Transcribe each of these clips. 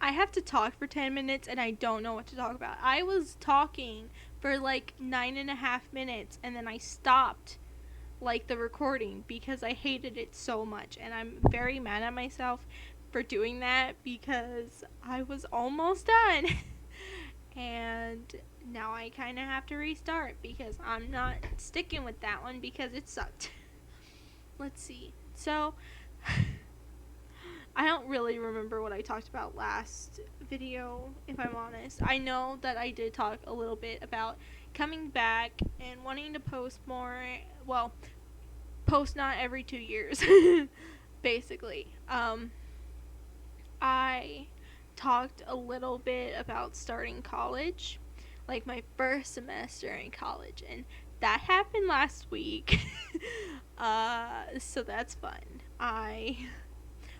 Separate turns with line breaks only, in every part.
I have to talk for 10 minutes and I don't know what to talk about. I was talking for like 9.5 minutes and then I stopped like the recording because I hated it so much, and I'm very mad at myself for doing that because I was almost done. And now I kind of have to restart because I'm not sticking with that one because it sucked. Let's see. So I don't really remember what I talked about last video, if I'm honest. I know that I did talk a little bit about coming back and wanting to post more. Well, post not every 2 years, basically. I talked a little bit about starting college, like my first semester in college, and that happened last week. So that's fun. I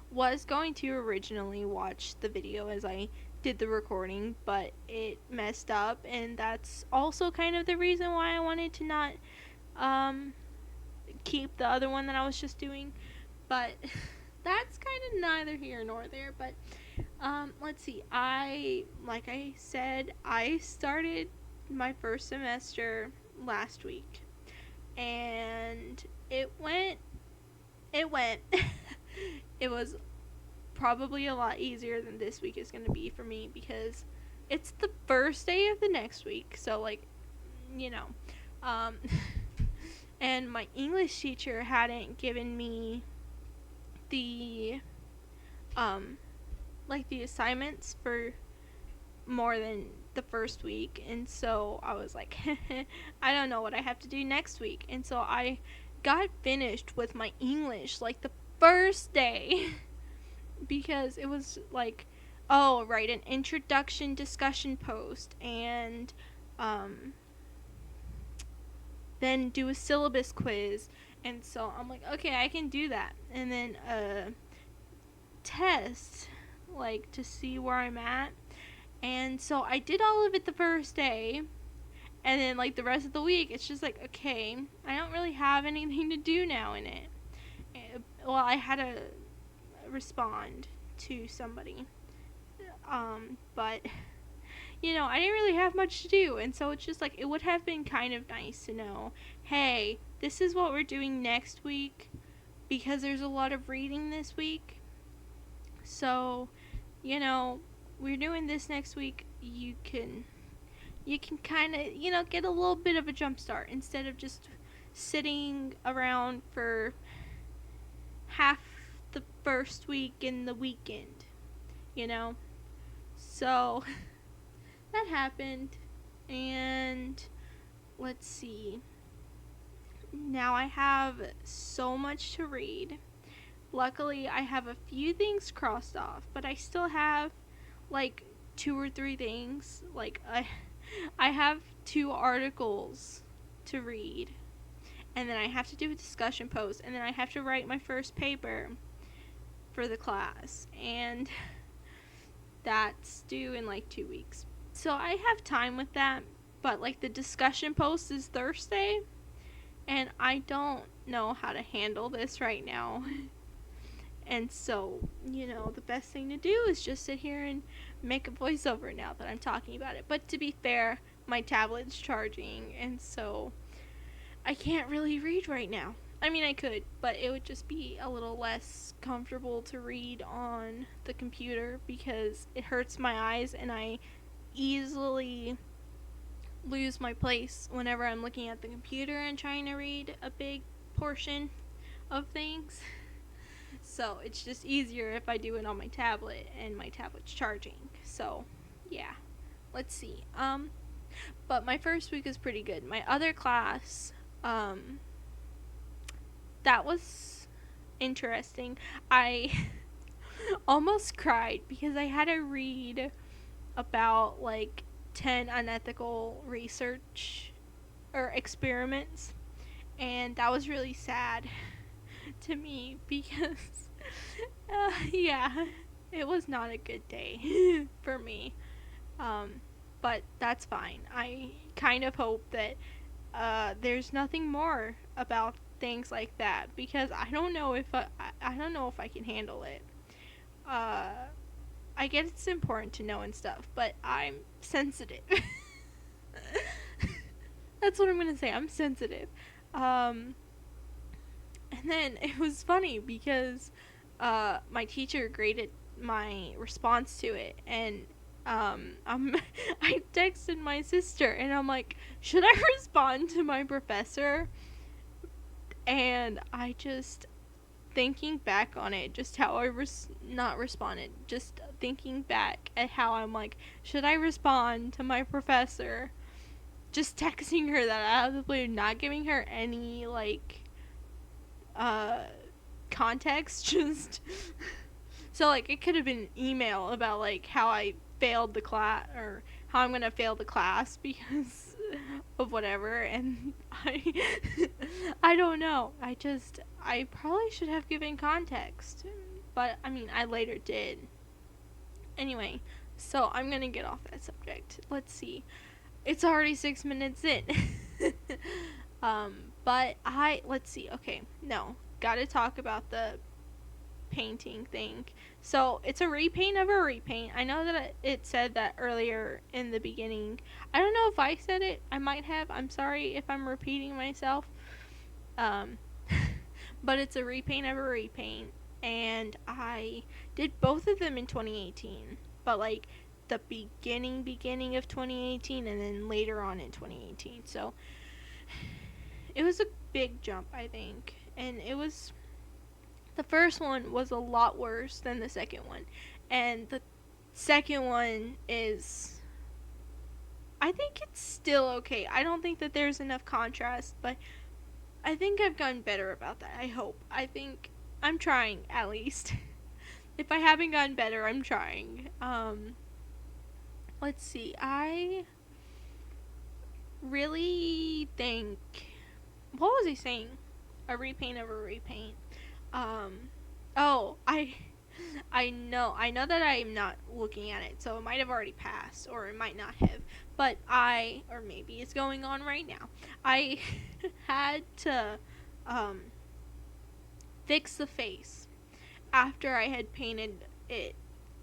was going to originally watch the video as I did the recording, but it messed up, and that's also kind of the reason why I wanted to not um, keep the other one that I was just doing. But that's kind of neither here nor there. But let's see. Like I said, I started my first semester last week, and it went. It went. It was probably a lot easier than this week is going to be for me because it's the first day of the next week. So, like, you know. Um, and my English teacher hadn't given me the, like, the assignments for more than the first week. And so I was like, I don't know what I have to do next week. And so I got finished with my English, like, the first day. Because it was like, oh, right, an introduction discussion post, and then do a syllabus quiz. And so I'm like, okay, I can do that. And then a test, like, to see where I'm at. And so I did all of it the first day. And then, like, the rest of the week, it's just like, okay, I don't really have anything to do now in it. Well, I had to respond to somebody. But, you know, I didn't really have much to do. And so it's just like, it would have been kind of nice to know, hey, this is what we're doing next week because there's a lot of reading this week. So, you know, we're doing this next week. You can kind of, you know, get a little bit of a jump start instead of just sitting around for half the first week in the weekend, you know. So that happened, and let's see. Now I have so much to read. Luckily, I have a few things crossed off, but I still have like 2 or 3 things. Like I have 2 articles to read, and then I have to do a discussion post, and then I have to write my first paper for the class, and that's due in like 2 weeks. So I have time with that, but like the discussion post is Thursday, and I don't know how to handle this right now. And so, you know, the best thing to do is just sit here and make a voiceover now that I'm talking about it. But to be fair, my tablet's charging, and so I can't really read right now. I mean, I could, but it would just be a little less comfortable to read on the computer because it hurts my eyes, and I easily lose my place whenever I'm looking at the computer and trying to read a big portion of things. So it's just easier if I do it on my tablet, and my tablet's charging. So yeah, let's see. But my first week is pretty good. My other class, that was interesting. I almost cried because I had to read about like 10 unethical research or experiments, and that was really sad to me because yeah, it was not a good day for me. But that's fine. I kind of hope that there's nothing more about things like that because I don't know if I don't know if I can handle it. I guess it's important to know and stuff, but I'm sensitive. That's what I'm gonna say. I'm sensitive. And then it was funny because my teacher graded my response to it, and I texted my sister, and I'm like, should I respond to my professor? And I just, thinking back on it, just how I not responded, just thinking back at how I'm like, should I respond to my professor? Just texting her that out of the blue, not giving her any like uh context, just so like it could have been an email about like how I failed the class, or how I'm gonna fail the class because of whatever, and I don't know. I probably should have given context, but I mean I later did. Anyway, so I'm gonna get off that subject. Let's see. It's already 6 minutes in. But let's see. Okay, no, gotta talk about the painting thing. So it's a repaint of a repaint. I know that it said that earlier in the beginning. I don't know if I said it. I might have. I'm sorry if I'm repeating myself. Um, but it's a repaint of a repaint, and I did both of them in 2018. But like the beginning of 2018, and then later on in 2018. So it was a big jump, I think, and it was. The first one was a lot worse than the second one, and the second one is, I think it's still okay. I don't think that there's enough contrast, but I think I've gotten better about that. I hope. I think I'm trying, at least. If I haven't gotten better, I'm trying. Let's see. I really think, what was I saying? A repaint of a repaint. Oh, I know that I'm not looking at it, so it might have already passed, or it might not have, but or maybe it's going on right now. I had to, fix the face after I had painted it.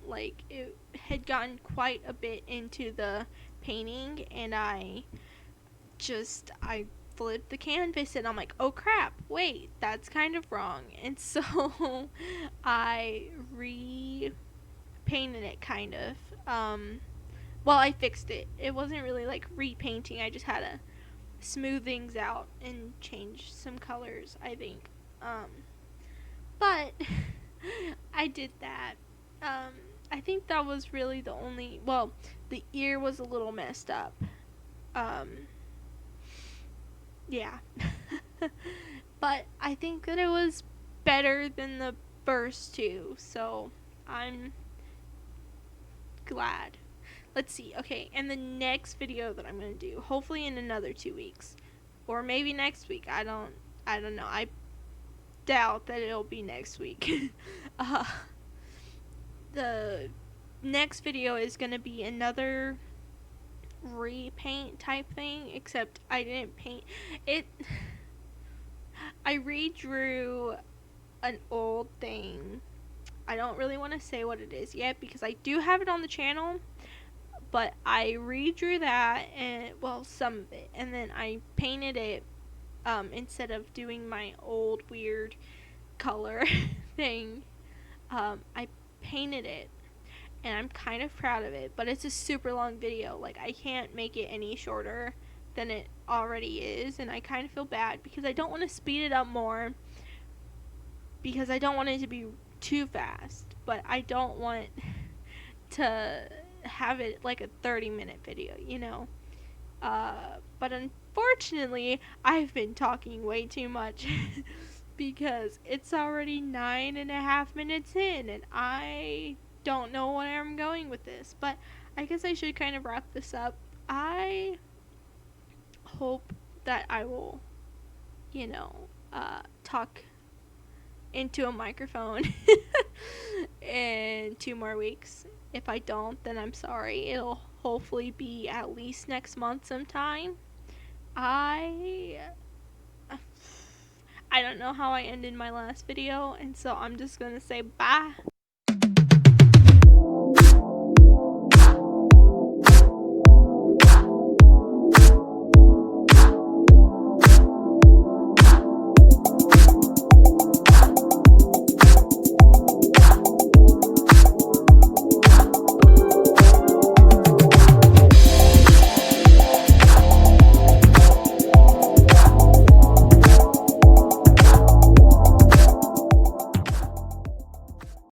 Like, it had gotten quite a bit into the painting, and I flipped the canvas, and I'm like, oh crap, wait, that's kind of wrong. And so I repainted it, kind of. Well, I fixed it. It wasn't really like repainting. I just had to smooth things out and change some colors, I think. But I did that. I think that was really the only, well, the ear was a little messed up. Yeah. But I think that it was better than the first two, so I'm glad. Let's see. Okay, and the next video that I'm going to do, hopefully in another 2 weeks, or maybe next week. I don't know. I doubt that it'll be next week. The next video is going to be another repaint type thing, except I didn't paint it. I redrew an old thing. I don't really want to say what it is yet because I do have it on the channel, but I redrew that, and well, some of it, and then I painted it instead of doing my old weird color thing. I painted it, and I'm kind of proud of it, but it's a super long video. Like, I can't make it any shorter than it already is, and I kind of feel bad because I don't want to speed it up more, because I don't want it to be too fast, but I don't want to have it like a 30-minute video, you know? But unfortunately, I've been talking way too much because it's already 9.5 minutes in, and I don't know where I'm going with this, but I guess I should kind of wrap this up. I hope that I will, talk into a microphone in 2 more weeks. If I don't, then I'm sorry. It'll hopefully be at least next month sometime. I don't know how I ended my last video, and so I'm just gonna say bye.